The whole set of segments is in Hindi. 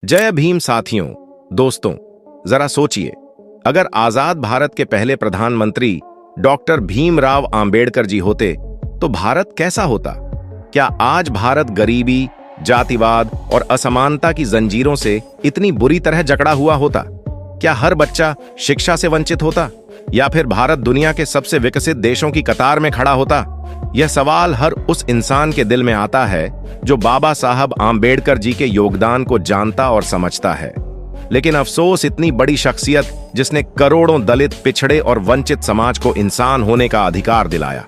जय भीम साथियों, दोस्तों, जरा सोचिए, अगर आजाद भारत के पहले प्रधानमंत्री डॉक्टर भीमराव आंबेडकर जी होते तो भारत कैसा होता। क्या आज भारत गरीबी, जातिवाद और असमानता की जंजीरों से इतनी बुरी तरह जकड़ा हुआ होता? क्या हर बच्चा शिक्षा से वंचित होता, या फिर भारत दुनिया के सबसे विकसित देशों की कतार में खड़ा होता? यह सवाल हर उस इंसान के दिल में आता है जो बाबा साहब आंबेडकर जी के योगदान को जानता और समझता है। लेकिन अफसोस, इतनी बड़ी शख्सियत जिसने करोड़ों दलित, पिछड़े और वंचित समाज को इंसान होने का अधिकार दिलाया,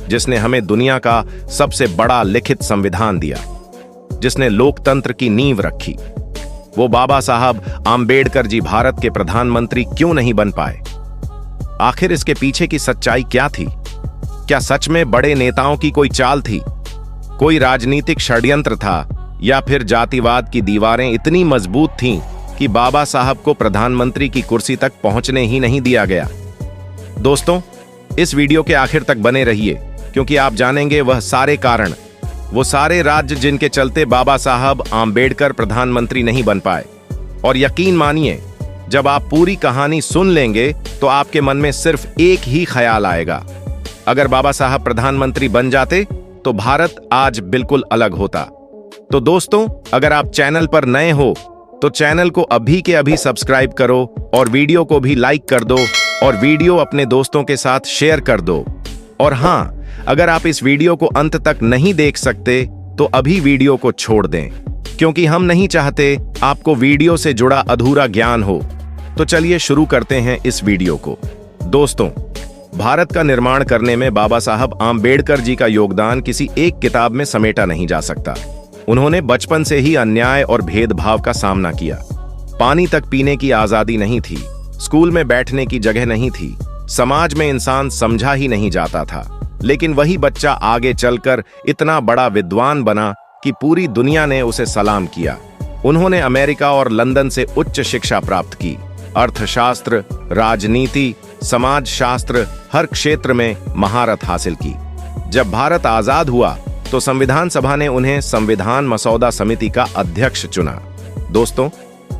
जिसने हमें दुनिया का सबसे बड़ा लिखित संविधान दिया, जिसने लोकतंत्र की नींव रखी, वो बाबा साहब आंबेडकर जी भारत के प्रधानमंत्री क्यों नहीं बन पाए? आखिर इसके पीछे की सच्चाई क्या थी? क्या सच में बड़े नेताओं की कोई चाल थी, कोई राजनीतिक षड्यंत्र था, या फिर जातिवाद की दीवारें इतनी मजबूत थीं कि बाबा साहब को प्रधानमंत्री की कुर्सी तक पहुंचने ही नहीं दिया गया? दोस्तों, इस वीडियो के आखिर तक बने रहिए, क्योंकि आप जानेंगे वह सारे कारण, वो सारे राज्य जिनके चलते बाबा साहब आंबेडकर प्रधानमंत्री नहीं बन पाए। और यकीन मानिए, जब आप पूरी कहानी सुन लेंगे तो आपके मन में सिर्फ एक ही ख्याल आएगा, अगर बाबा साहब प्रधानमंत्री बन जाते तो भारत आज बिल्कुल अलग होता। तो दोस्तों, अगर आप चैनल पर नए हो तो चैनल को अभी के अभी सब्सक्राइब करो और वीडियो को भी लाइक कर दो और वीडियो अपने दोस्तों के साथ शेयर कर दो। और हाँ, अगर आप इस वीडियो को अंत तक नहीं देख सकते तो अभी वीडियो को छोड़ दें, क्योंकि हम नहीं चाहते आपको वीडियो से जुड़ा अधूरा ज्ञान हो। तो चलिए शुरू करते हैं इस वीडियो को। दोस्तों, भारत का निर्माण करने में बाबा साहब आंबेडकर जी का योगदान किसी एक किताब में समेटा नहीं जा सकता। उन्होंने बचपन से ही अन्याय और भेदभाव का सामना किया। पानी तक पीने की आजादी नहीं थी, स्कूल में बैठने की जगह नहीं थी, समाज में इंसान समझा ही नहीं जाता था। लेकिन वही बच्चा आगे चलकर इतना बड़ा विद्वान बना कि पूरी दुनिया ने उसे सलाम किया। उन्होंने अमेरिका और लंदन से उच्च शिक्षा प्राप्त की, अर्थशास्त्र, राजनीति, समाजशास्त्र, हर क्षेत्र में महारत हासिल की। जब भारत आजाद हुआ तो संविधान सभा ने उन्हें संविधान मसौदा समिति का अध्यक्ष चुना। दोस्तों,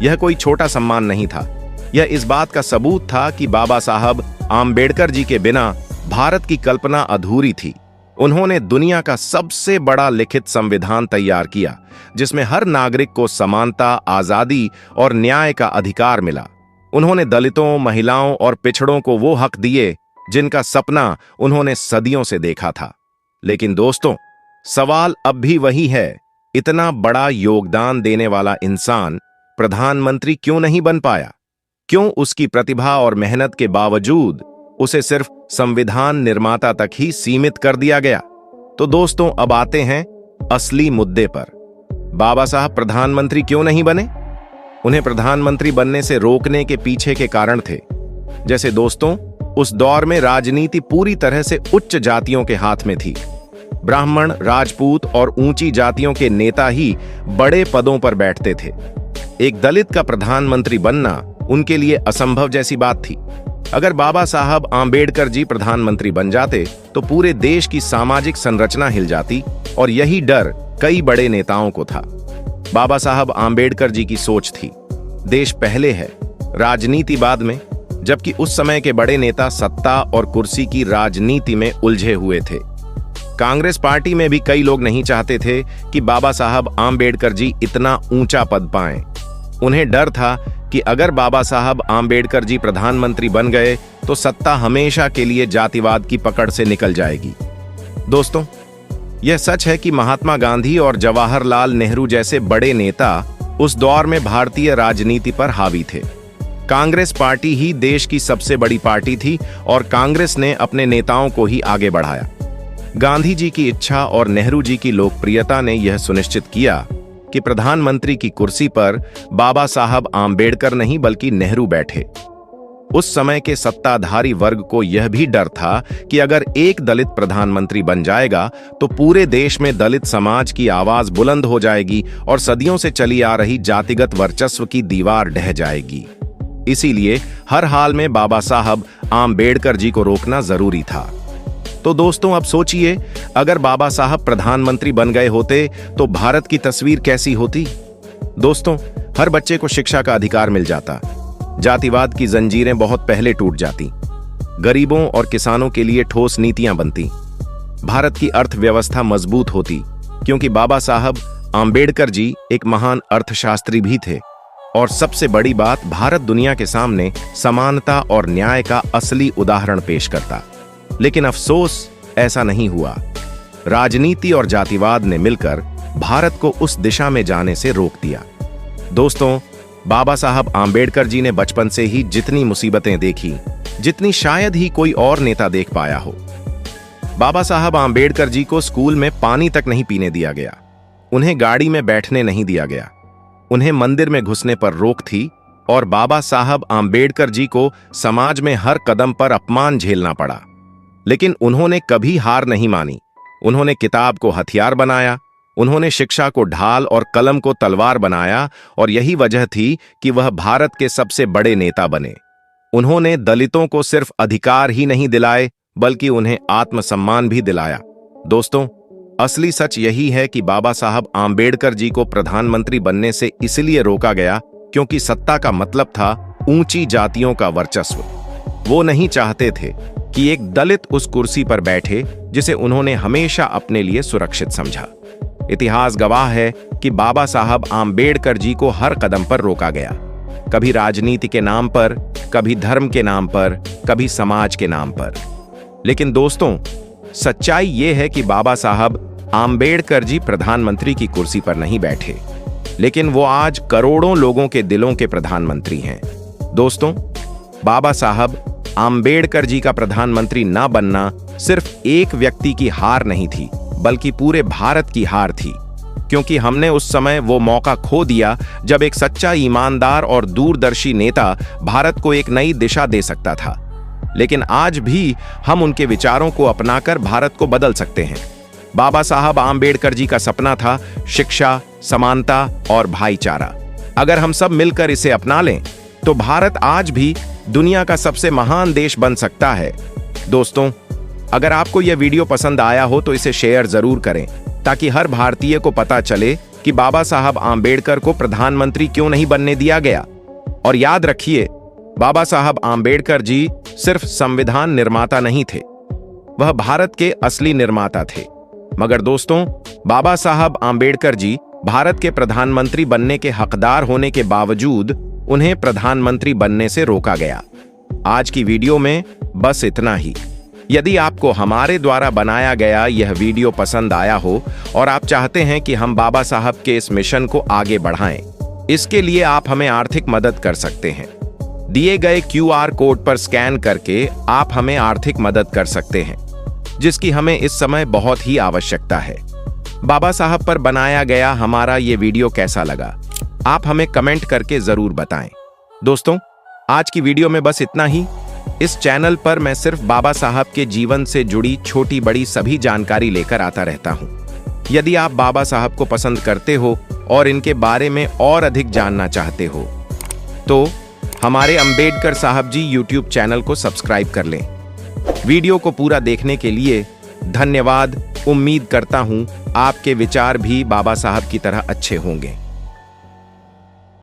यह कोई छोटा सम्मान नहीं था, यह इस बात का सबूत था कि बाबा साहब आंबेडकर जी के बिना भारत की कल्पना अधूरी थी। उन्होंने दुनिया का सबसे बड़ा लिखित संविधान तैयार किया, जिसमें हर नागरिक को समानता, आजादी और न्याय का अधिकार मिला। उन्होंने दलितों, महिलाओं और पिछड़ों को वो हक दिए जिनका सपना उन्होंने सदियों से देखा था। लेकिन दोस्तों, सवाल अब भी वही है, इतना बड़ा योगदान देने वाला इंसान प्रधानमंत्री क्यों नहीं बन पाया? क्यों उसकी प्रतिभा और मेहनत के बावजूद उसे सिर्फ संविधान निर्माता तक ही सीमित कर दिया गया? तो दोस्तों, अब आते हैं असली मुद्दे पर। बाबा साहब प्रधानमंत्री क्यों नहीं बने? उन्हें प्रधानमंत्री बनने से रोकने के पीछे के कारण थे। जैसे दोस्तों, उस दौर में राजनीति पूरी तरह से उच्च जातियों के हाथ में थी। ब्राह्मण, राजपूत और ऊंची जातियों के नेता ही बड़े पदों पर बैठते थे। एक दलित का प्रधानमंत्री बनना उनके लिए असंभव जैसी बात थी। अगर बाबा साहब आंबेडकर जी प्रधानमंत्री बन जाते तो पूरे देश की सामाजिक संरचना हिल जाती, और यही डर कई बड़े नेताओं को था। बाबा साहब आंबेडकर जी की सोच थी, देश पहले है, राजनीति बाद में, जबकि उस समय के बड़े नेता सत्ता और कुर्सी की राजनीति में उलझे हुए थे। कांग्रेस पार्टी में भी कई लोग नहीं चाहते थे कि बाबा साहब आंबेडकर जी इतना ऊंचा पद पाएं। उन्हें डर था कि अगर बाबा साहब आंबेडकर जी प्रधानमंत्री बन गए तो सत्ता हमेशा के लिए जातिवाद की पकड़ से निकल जाएगी। दोस्तों, यह सच है कि महात्मा गांधी और जवाहरलाल नेहरू जैसे बड़े नेता उस दौर में भारतीय राजनीति पर हावी थे। कांग्रेस पार्टी ही देश की सबसे बड़ी पार्टी थी और कांग्रेस ने अपने नेताओं को ही आगे बढ़ाया। गांधी जी की इच्छा और नेहरू जी की लोकप्रियता ने यह सुनिश्चित किया कि प्रधानमंत्री की कुर्सी पर बाबा साहब आंबेडकर नहीं बल्कि नेहरू बैठे। उस समय के सत्ताधारी वर्ग को यह भी डर था कि अगर एक दलित प्रधानमंत्री बन जाएगा तो पूरे देश में दलित समाज की आवाज बुलंद हो जाएगी और सदियों से चली आ रही जातिगत वर्चस्व की दीवार ढह जाएगी। इसीलिए हर हाल में बाबा साहब आंबेडकर जी को रोकना जरूरी था। तो दोस्तों, अब सोचिए, अगर बाबा साहब प्रधानमंत्री बन गए होते तो भारत की तस्वीर कैसी होती? दोस्तों, हर बच्चे को शिक्षा का अधिकार मिल जाता, जातिवाद की जंजीरें बहुत पहले टूट जाती, गरीबों और किसानों के लिए ठोस नीतियां बनती, भारत की अर्थव्यवस्था मजबूत होती, क्योंकि बाबा साहब आंबेडकर जी एक महान अर्थशास्त्री भी थे। और सबसे बड़ी बात, भारत दुनिया के सामने समानता और न्याय का असली उदाहरण पेश करता। लेकिन अफसोस, ऐसा नहीं हुआ। राजनीति और जातिवाद ने मिलकर भारत को उस दिशा में जाने से रोक दिया। दोस्तों, बाबा साहब आंबेडकर जी ने बचपन से ही जितनी मुसीबतें देखी, जितनी शायद ही कोई और नेता देख पाया हो। बाबा साहब आंबेडकर जी को स्कूल में पानी तक नहीं पीने दिया गया, उन्हें गाड़ी में बैठने नहीं दिया गया, उन्हें मंदिर में घुसने पर रोक थी, और बाबा साहब आंबेडकर जी को समाज में हर कदम पर अपमान झेलना पड़ा। लेकिन उन्होंने कभी हार नहीं मानी। उन्होंने किताब को हथियार बनाया, उन्होंने शिक्षा को ढाल और कलम को तलवार बनाया, और यही वजह थी कि वह भारत के सबसे बड़े नेता बने। उन्होंने दलितों को सिर्फ अधिकार ही नहीं दिलाए, बल्कि उन्हें आत्मसम्मान भी दिलाया। दोस्तों, असली सच यही है कि बाबा साहब आंबेडकर जी को प्रधानमंत्री बनने से इसलिए रोका गया क्योंकि सत्ता का मतलब था ऊंची जातियों का वर्चस्व। वो नहीं चाहते थे कि एक दलित उस कुर्सी पर बैठे जिसे उन्होंने हमेशा अपने लिए सुरक्षित समझा। इतिहास गवाह है कि बाबा साहब आंबेडकर जी को हर कदम पर रोका गया, कभी राजनीति के नाम पर, कभी धर्म के नाम पर, कभी समाज के नाम पर। लेकिन दोस्तों, सच्चाई यह है कि बाबा साहब आंबेडकर जी प्रधानमंत्री की कुर्सी पर नहीं बैठे, लेकिन वो आज करोड़ों लोगों के दिलों के प्रधानमंत्री हैं। दोस्तों, बाबा साहब आंबेडकर जी का प्रधानमंत्री ना बनना सिर्फ एक व्यक्ति की हार नहीं थी, बल्कि पूरे भारत की हार थी, क्योंकि हमने उस समय वो मौका खो दिया जब एक सच्चा, ईमानदार और दूरदर्शी नेता भारत को एक नई दिशा दे सकता था। लेकिन आज भी हम उनके विचारों को अपनाकर भारत को बदल सकते हैं। बाबा साहब आंबेडकर जी का सपना था शिक्षा, समानता और भाईचारा। अगर हम सब मिलकर इसे अपना लें तो भारत आज भी दुनिया का सबसे महान देश बन सकता है। दोस्तों, अगर आपको यह वीडियो पसंद आया हो तो इसे शेयर जरूर करें, ताकि हर भारतीय को पता चले कि बाबा साहब आंबेडकर को प्रधानमंत्री क्यों नहीं बनने दिया गया। और याद रखिए, बाबा साहब आंबेडकर जी सिर्फ संविधान निर्माता नहीं थे, वह भारत के असली निर्माता थे। मगर दोस्तों, बाबा साहब आंबेडकर जी भारत के प्रधानमंत्री बनने के हकदार होने के बावजूद उन्हें प्रधानमंत्री बनने से रोका गया। आज की वीडियो में बस इतना ही। यदि आपको हमारे द्वारा बनाया गया यह वीडियो पसंद आया हो और आप चाहते हैं कि हम बाबा साहब के इस मिशन को आगे बढ़ाएं, इसके लिए आप हमें आर्थिक मदद कर सकते हैं। दिए गए QR कोड पर स्कैन करके आप हमें आर्थिक मदद कर सकते हैं, जिसकी हमें इस समय बहुत ही आवश्यकता है। बाबा साहब पर बनाया गया हमारा ये वीडियो कैसा लगा, आप हमें कमेंट करके जरूर बताएं। दोस्तों, आज की वीडियो में बस इतना ही। इस चैनल पर मैं सिर्फ बाबा साहब के जीवन से जुड़ी छोटी बड़ी सभी जानकारी लेकर आता रहता हूं। यदि आप बाबा साहब को पसंद करते हो और इनके बारे में और अधिक जानना चाहते हो तो हमारे अंबेडकर साहब जी YouTube चैनल को सब्सक्राइब कर लें। वीडियो को पूरा देखने के लिए धन्यवाद। उम्मीद करता हूं आपके विचार भी बाबा साहब की तरह अच्छे होंगे।